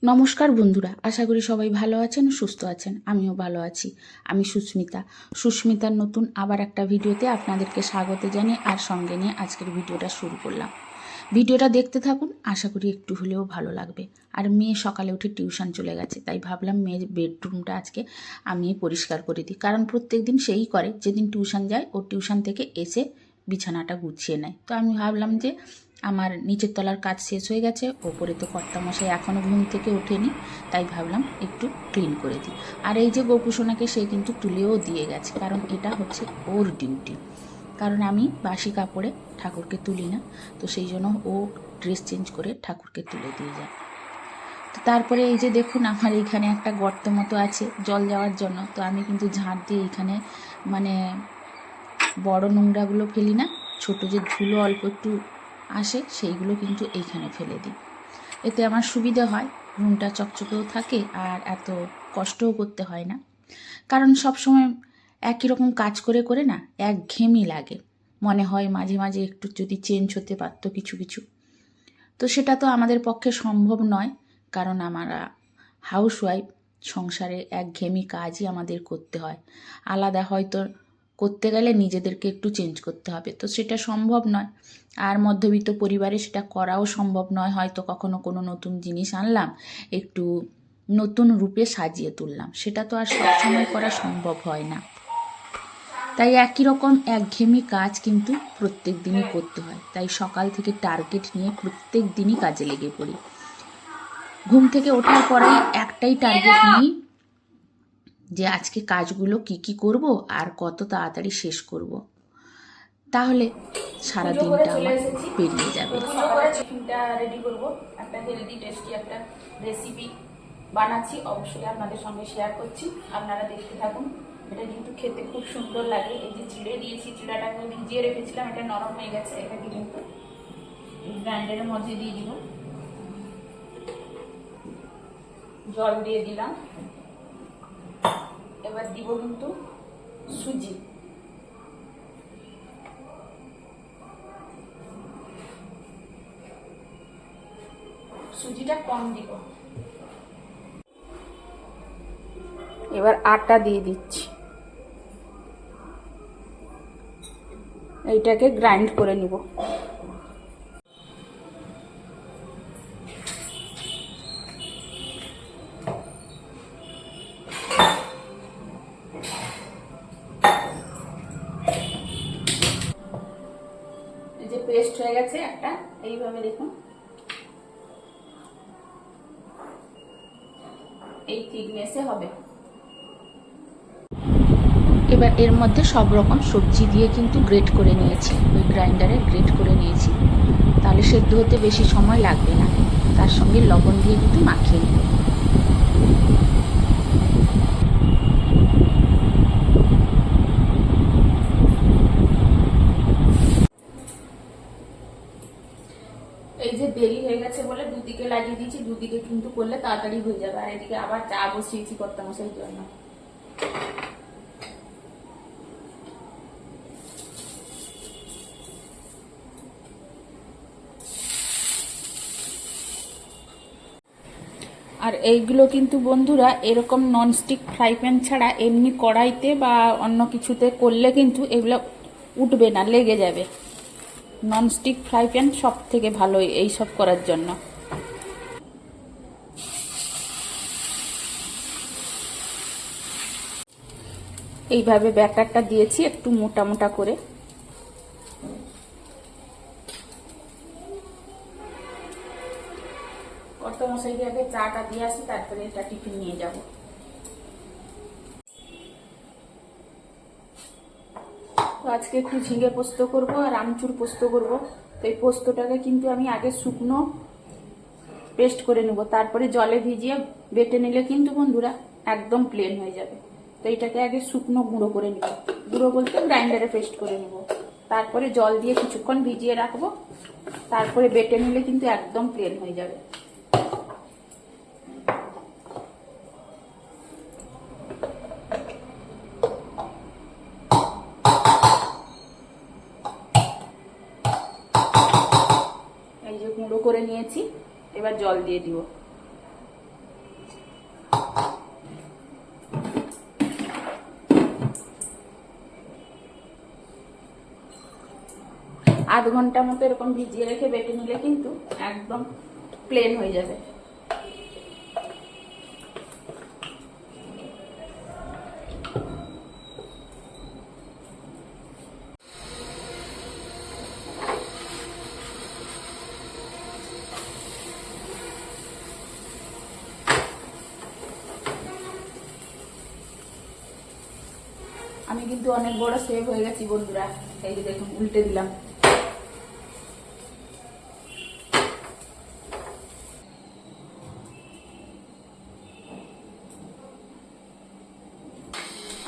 নমস্কার বন্ধুরা, আশা করি সবাই ভালো আছেন, সুস্থ আছেন। আমিও ভালো আছি। আমি সুস্মিতার নতুন আবার একটা ভিডিওতে আপনাদেরকে স্বাগত জানিয়ে আর সঙ্গে নিয়ে আজকের ভিডিওটা শুরু করলাম। ভিডিওটা দেখতে থাকুন, আশা করি একটু হলেও ভালো লাগবে। আর মেয়ে সকালে উঠে টিউশন চলে গেছে, তাই ভাবলাম মেয়ের বেডরুমটা আজকে আমি পরিষ্কার করে দিই, কারণ প্রত্যেক দিন সেই করে। যেদিন টিউশন যায় ও টিউশন থেকে এসে বিছানাটা গুছিয়ে নেয়। তো আমি ভাবলাম যে আমার নিচের তলার কাজ শেষ হয়ে গেছে, ওপরে তো কর্তামশাই এখনও ঘুম থেকে ওঠেনি, তাই ভাবলাম একটু ক্লিন করে দিই। আর এই যে গোপুসোনাকে সে কিন্তু তুলেও দিয়ে গেছে, কারণ এটা হচ্ছে ওর ডিউটি। কারণ আমি বাসি কাপড়ে ঠাকুরকে তুলি না, তো সেই জন্য ও ড্রেস চেঞ্জ করে ঠাকুরকে তুলে দিয়ে যায়। তো তারপরে এই যে দেখুন, আমার এইখানে একটা গর্ত মতো আছে জল যাওয়ার জন্য। তো আমি কিন্তু ঝাঁট দিয়ে এইখানে মানে বড় নোংরাগুলো ফেলি না, ছোট যে ধুলো অল্প একটু আসে সেইগুলো কিন্তু এইখানে ফেলে দিই। এতে আমার সুবিধা হয়, রুমটা চকচকেও থাকে আর এত কষ্টও করতে হয় না। কারণ সব সময় একই রকম কাজ করে করে না একঘেয়েমি লাগে, মনে হয় মাঝে মাঝে একটু যদি চেঞ্জ হতে পারতো কিছু কিছু। তো সেটা তো আমাদের পক্ষে সম্ভব নয়, কারণ আমরা হাউসওয়াইফ, সংসারে একঘেয়েমি কাজই আমাদের করতে হয়। আলাদা হয়তো করতে গেলে নিজেদেরকে একটু চেঞ্জ করতে হবে, তো সেটা সম্ভব নয়। আর মধ্যবিত্ত পরিবারে সেটা করাও সম্ভব নয়। হয়তো কখনো কোনো নতুন জিনিস আনলাম, একটু নতুন রূপে সাজিয়ে তুললাম, সেটা তো আর সবসময় করা সম্ভব হয় না। তাই একই রকম একঘেয়েমি কাজ কিন্তু প্রত্যেক দিনই করতে হয়। তাই সকাল থেকে টার্গেট নিয়ে প্রত্যেক দিনই কাজে লেগে পড়ি। ঘুম থেকে ওঠার পরেই একটাই টার্গেট নিই যে আজকে কাজগুলো কি কি করব আর কত তাড়াতাড়ি শেষ করব, তাহলে সারা দিনটা আমার পেরিয়ে যাবে। টিফিনটা রেডি করব, একটা হেলদি টেস্টি একটা রেসিপি বানাচ্ছি, অবশ্যই আপনাদের সঙ্গে শেয়ার করছি, আপনারা দেখতে থাকুন। এটা কিন্তু খেতে খুব সুন্দর লাগে। এই যে চিড়ে দিয়েছি, চিড়াটাকে ভিজিয়ে রেখেছিলাম, এটা নরম হয়ে গেছে। এটাকে কিন্তু গ্রাইন্ডারের মধ্যে দিয়ে দিব, জল দিয়ে দিলাম। এবার দিব কিন্তু সুজি, সুজিটা কম দিব। এবার আটা দিয়ে দিচ্ছি, এইটাকে গ্রাইন্ড করে নিব। এই যে পেস্ট হয়ে গেছে একটা, এইভাবে দেখুন, এই থিকনেসে হবে। এবার এর মধ্যে সব রকম সবজি দিয়ে কিন্তু গ্রেট করে নিয়েছি, ওই গ্রাইন্ডারে গ্রেট করে নিয়েছি, তাহলে সেদ্ধ হতে বেশি সময় লাগবে না। তার সঙ্গে লবণ দিয়ে কিন্তু মাখিয়ে নেব। এই যে দেরি হয়ে গেছে বলে দুদিকে লাগিয়ে দিয়েছি, দুদিকে কিন্তু করলে তাড়াতাড়ি হয়ে যাবে। আর এদিকে আবার চা বসিয়েছি কর্তামশাইয়ের জন্য। আর এইগুলো কিন্তু বন্ধুরা এরকম ননস্টিক ফ্রাই প্যান ছাড়া এমনি কড়াইতে বা অন্য কিছুতে করলে কিন্তু এগুলো উঠবে না, লেগে যাবে। ননস্টিক ফ্রাই প্যান সব থেকে ভালো এই সব করার জন্য। এইভাবে ব্যাটারটা দিয়েছি একটু মোটা মোটা করে। কর্তামশাইকে আগে চাটা দিয়ে আসি, তারপরে এটা টিফিন নিয়ে যাব। তো আজকে একটু ঝিঙে পোস্ত করব আর আমচুর পোস্ত করব। তো এই পোস্তটাকে কিন্তু আমি আগে শুকনো পেস্ট করে নেব, তারপরে জলে ভিজিয়ে বেটে নিলে কিন্তু বন্ধুরা একদম প্লেন হয়ে যাবে। তো এটাকে আগে শুকনো গুঁড়ো করে নেব, গুঁড়ো বলতে গ্রাইন্ডারে পেস্ট করে নেব, তারপরে জল দিয়ে কিছুক্ষণ ভিজিয়ে রাখবো, তারপরে বেটে নিলে কিন্তু একদম প্লেন হয়ে যাবে। এই যে গুঁড়ো করে নিয়েছি, এবার জল দিয়ে দিব। আধ ঘন্টা মতো এরকম ভিজিয়ে রেখে বেটে নিলে কিন্তু একদম প্লেন হয়ে যাবে। আমি কিন্তু অনেক বড় সেভ হয়ে গেছি বন্ধুরা, এই যে দেখুন উল্টে দিলাম।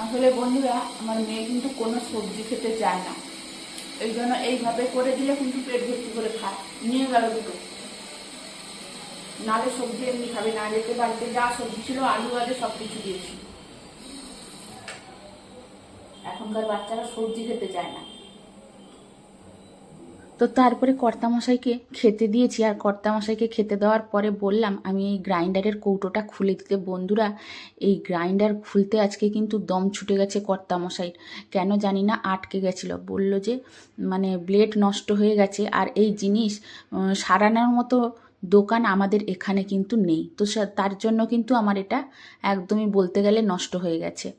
আসলে বন্ধুরা আমার মেয়ে কিন্তু কোনো সবজি খেতে চায় না, এই জন্য এইভাবে করে দিলে কিন্তু পেট ভর্তি করে খায়। নিয়ে গেল দুটো, নালে সবজি এমনি খাবে না। যেতে বাড়িতে যা সবজি ছিল আলু আলু সব কিছু দিয়েছি। এখনকার বাচ্চারা সবজি খেতে চায় না। তো তারপরে কর্তামশাইকে খেতে দিয়েছি, আর কর্তামশাইকে খেতে দেওয়ার পরে বললাম আমি এই গ্রাইন্ডারের কৌটোটা খুলে দিতে। বন্ধুরা এই গ্রাইন্ডার খুলতে আজকে কিন্তু দম ছুটে গেছে কর্তামশাইয়ের, কেন জানি না আটকে গেছিলো। বলল যে মানে ব্লেড নষ্ট হয়ে গেছে, আর এই জিনিস সারানোর মতো দোকান আমাদের এখানে কিন্তু নেই। তো তার জন্য কিন্তু আমার এটা একদমই বলতে গেলে নষ্ট হয়ে গেছে।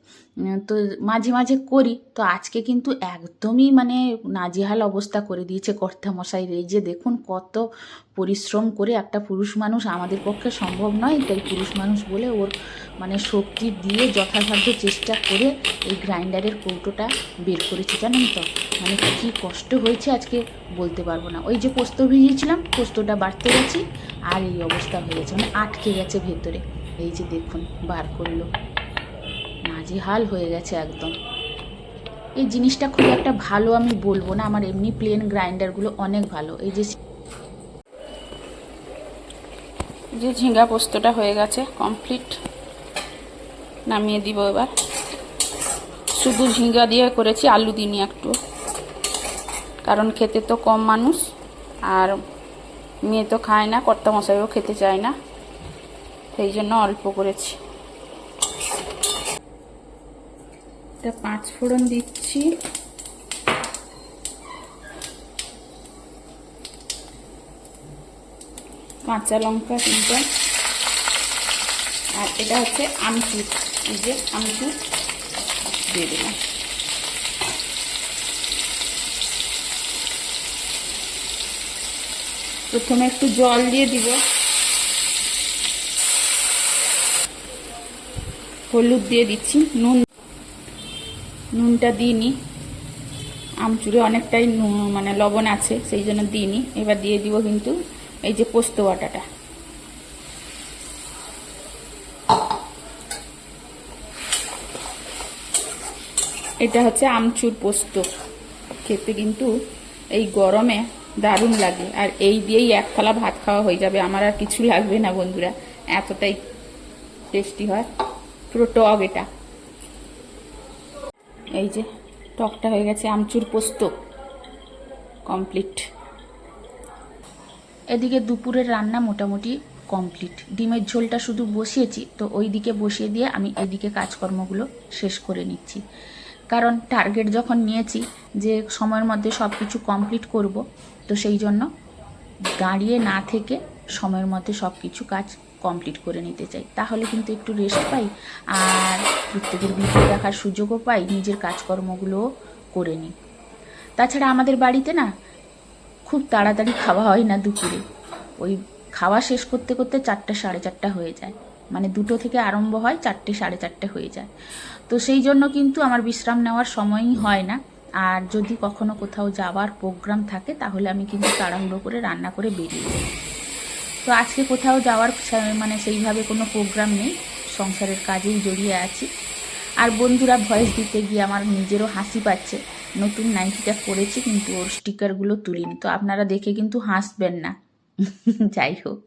তো মাঝে মাঝে করি, তো আজকে কিন্তু একদমই মানে নাজেহাল অবস্থা করে দিয়েছে কর্তামশাইয়ের। এই যে দেখুন কত পরিশ্রম করে, একটা পুরুষ মানুষ আমাদের পক্ষে সম্ভব নয়, তাই পুরুষ মানুষ বলে ওর মানে শক্তি দিয়ে যথাসাধ্য চেষ্টা করে এই গ্রাইন্ডারের কৌটোটা বের করেছে। জানেন তো মানে কী কষ্ট হয়েছে আজকে বলতে পারবো না। ওই যে পোস্ত ভিজিয়েছিলাম, পোস্তটা বাড়তে গেছি আর এই অবস্থা হয়ে গেছে, মানে আটকে গেছে ভেতরে। এই যে দেখুন বার করলো, নাজেহাল হয়ে গেছে একদম। এই জিনিসটা খুব একটা ভালো আমি বলবো না, আমার এমনি প্লেন গ্রাইন্ডারগুলো অনেক ভালো। এই যে ঝিঙ্গা পোস্তটা হয়ে গেছে কমপ্লিট, নামিয়ে দিব এবার। শুধু ঝিঙ্গা দিয়ে করেছি, আলু দিইনি একটু, কারণ খেতে তো কম মানুষ, আর মেয়ে তো খায় না, কর্তামশাইও খেতে চায় না, সেই জন্য অল্প করেছি। এটা 5 ফোড়ন দিচ্ছি, কাঁচা লঙ্কা 3টা, আর এটা হচ্ছে আমচুর, এই যে আমচুর দিয়ে দিলাম। প্রথমে একটু জল দিয়ে দিব, হলুদ দিয়ে দিচ্ছি, নুনটা দিইনি, আমচুরে অনেকটাই মানে লবণ আছে সেই জন্য দিইনি। এবার দিয়ে দিব কিন্তু এই যে পোস্ত বাটাটা, এটা হচ্ছে আমচুর পোস্ত। খেতে কিন্তু এই গরমে দারুণ লাগে, আর এই দিয়েই এক থালা ভাত খাওয়া হয়ে যাবে, আমার আর কিছু লাগবে না বন্ধুরা, এতটাই টেস্টি হয়। পুরো টক এটা, এই যে টকটা হয়ে গেছে, আমচুর পোস্ত কমপ্লিট। এদিকে দুপুরের রান্না মোটামুটি কমপ্লিট, ডিমের ঝোলটা শুধু বসিয়েছি, তো ওই দিকে বসিয়ে দিয়ে আমি এদিকে কাজকর্মগুলো শেষ করে নিচ্ছি। কারণ টার্গেট যখন নিয়েছি যে সময়ের মধ্যে সব কিছু কমপ্লিট করব, তো সেই জন্য দাঁড়িয়ে না থেকে সময়ের মধ্যে সব কিছু কাজ কমপ্লিট করে নিতে চাই, তাহলে কিন্তু একটু রেস্ট পাই, আর প্রত্যেকের ভিডিও দেখার সুযোগও পাই, নিজের কাজকর্মগুলোও করে নিই। তাছাড়া আমাদের বাড়িতে না খুব তাড়াতাড়ি খাওয়া হয় না দুপুরে, ওই খাওয়া শেষ করতে করতে 4টা 4:30 হয়ে যায়, মানে 2টো থেকে আরম্ভ হয়, 4টে 4:30 হয়ে যায়। তো সেই জন্য কিন্তু আমার বিশ্রাম নেওয়ার সময়ই হয় না। আর যদি কখনো কোথাও যাওয়ার প্রোগ্রাম থাকে তাহলে আমি কিন্তু তাড়াহুড়ো করে রান্না করে বেরিয়ে যাই। তো আজকে কোথাও যাওয়ার মানে সেইভাবে কোনো প্রোগ্রাম নেই, সংসারের কাজেই জড়িয়ে আছি। আর বন্ধুরা ভয়েস দিতে গিয়ে আমার নিজেরও হাসি পাচ্ছে, নতুন নাইটিটা করেছি কিন্তু ওর স্টিকারগুলো তুলিনি, তো আপনারা দেখে কিন্তু হাসবেন না। যাই হোক,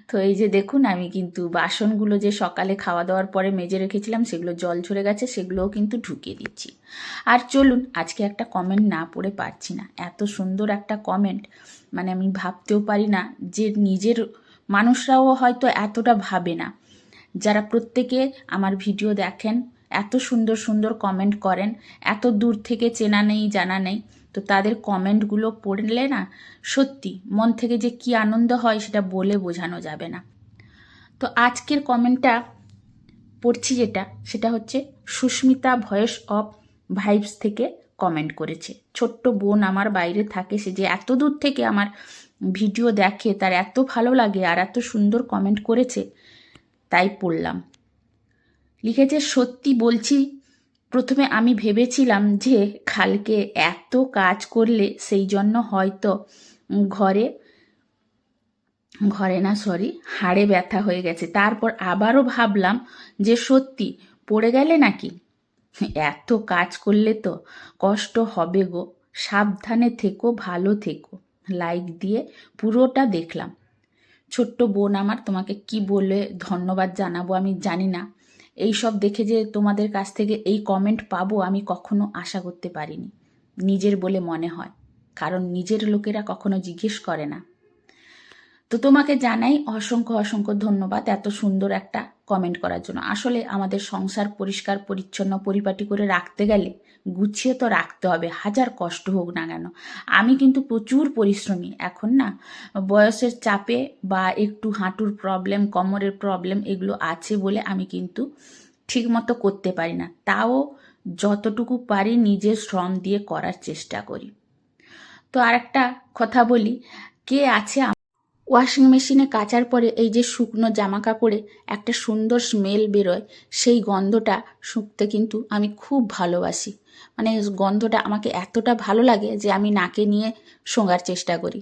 তো এই যে দেখুন আমি কিন্তু বাসনগুলো যে সকালে খাওয়া দাওয়ার পরে মেজে রেখেছিলাম সেগুলো জল ঝরে গেছে, সেগুলোও কিন্তু ঢুকিয়ে দিচ্ছি। আর চলুন আজকে একটা কমেন্ট না পড়ে পারছি না, এত সুন্দর একটা কমেন্ট, মানে আমি ভাবতেও পারি না যে নিজের মানুষরাও হয়তো এতটা ভাবে না। যারা প্রত্যেকে আমার ভিডিও দেখেন, এত সুন্দর সুন্দর কমেন্ট করেন, এত দূর থেকে চেনা নেই জানা নেই, তো তাদের কমেন্টগুলো পড়লে না সত্যি মন থেকে যে কি আনন্দ হয় সেটা বলে বোঝানো যাবে না। তো আজকের কমেন্টটা পড়ছি যেটা, সেটা হচ্ছে সুস্মিতা ভয়েস অফ ভাইবস থেকে কমেন্ট করেছে। ছোট্ট বোন আমার বাইরে থাকে, সে যে এত দূর থেকে আমার ভিডিও দেখে, তার এত ভালো লাগে আর এত সুন্দর কমেন্ট করেছে, তাই পড়লাম। লিখেছে, সত্যি বলছি, প্রথমে আমি ভেবেছিলাম যে কালকে এত কাজ করলে সেই জন্য হয়তো হাড়ে ব্যথা হয়ে গেছে। তারপর আবারও ভাবলাম যে সত্যি পড়ে গেলে নাকি, এত কাজ করলে তো কষ্ট হবে গো, সাবধানে থেকো, ভালো থেকো। লাইক দিয়ে পুরোটা দেখলাম। ছোট্ট বোন আমার, তোমাকে কি বলে ধন্যবাদ জানাবো আমি জানি না। এই সব দেখে যে তোমাদের কাছ থেকে এই কমেন্ট পাবো আমি কখনো আশা করতে পারিনি, নিজের বলে মনে হয়, কারণ নিজের লোকেরা কখনো জিজ্ঞেস করে না। তো তোমাকে জানাই অসংখ্য অসংখ্য ধন্যবাদ এত সুন্দর একটা কমেন্ট করার জন্য। আসলে আমাদের সংসার পরিষ্কার পরিচ্ছন্ন পরিপাটি করে রাখতে গেলে গুছিয়ে তো রাখতে হবে, হাজার কষ্ট হোক না কেন। আমি কিন্তু প্রচুর পরিশ্রমী। এখন না বয়সের চাপে বা একটু হাঁটুর প্রবলেম, কোমরের প্রবলেম এগুলো আছে বলে আমি কিন্তু ঠিকমতো করতে পারি না। তাও যতটুকু পারি নিজের শ্রম দিয়ে করার চেষ্টা করি। তো আর একটা কথা বলি, কে আছে ওয়াশিং মেশিনে কাচার পরে এই যে শুকনো জামা কাপড়ে একটা সুন্দর স্মেল বেরোয়, সেই গন্ধটা শুঁকতে কিন্তু আমি খুব ভালোবাসি। মানে গন্ধটা আমাকে এতটা ভালো লাগে যে আমি নাকে নিয়ে শোঙার চেষ্টা করি।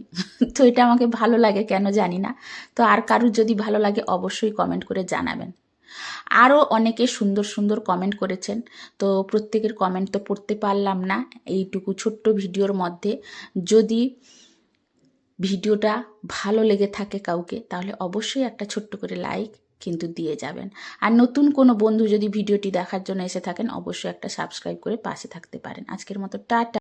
তো এটা আমাকে ভালো লাগে কেন জানি না। তো আর কারুর যদি ভালো লাগে অবশ্যই কমেন্ট করে জানাবেন। আরও অনেকে সুন্দর সুন্দর কমেন্ট করেছেন, তো প্রত্যেকের কমেন্ট তো পড়তে পারলাম না এইটুকু ছোট্ট ভিডিওর মধ্যে। যদি ভিডিওটা ভালো লেগে থাকে কাউকে, তাহলে অবশ্যই একটা ছোট্ট করে লাইক কিন্তু দিয়ে যাবেন। আর নতুন কোনো বন্ধু যদি ভিডিওটি দেখার জন্য এসে থাকেন, অবশ্যই একটা সাবস্ক্রাইব করে পাশে থাকতে পারেন। আজকের মতো টাটা।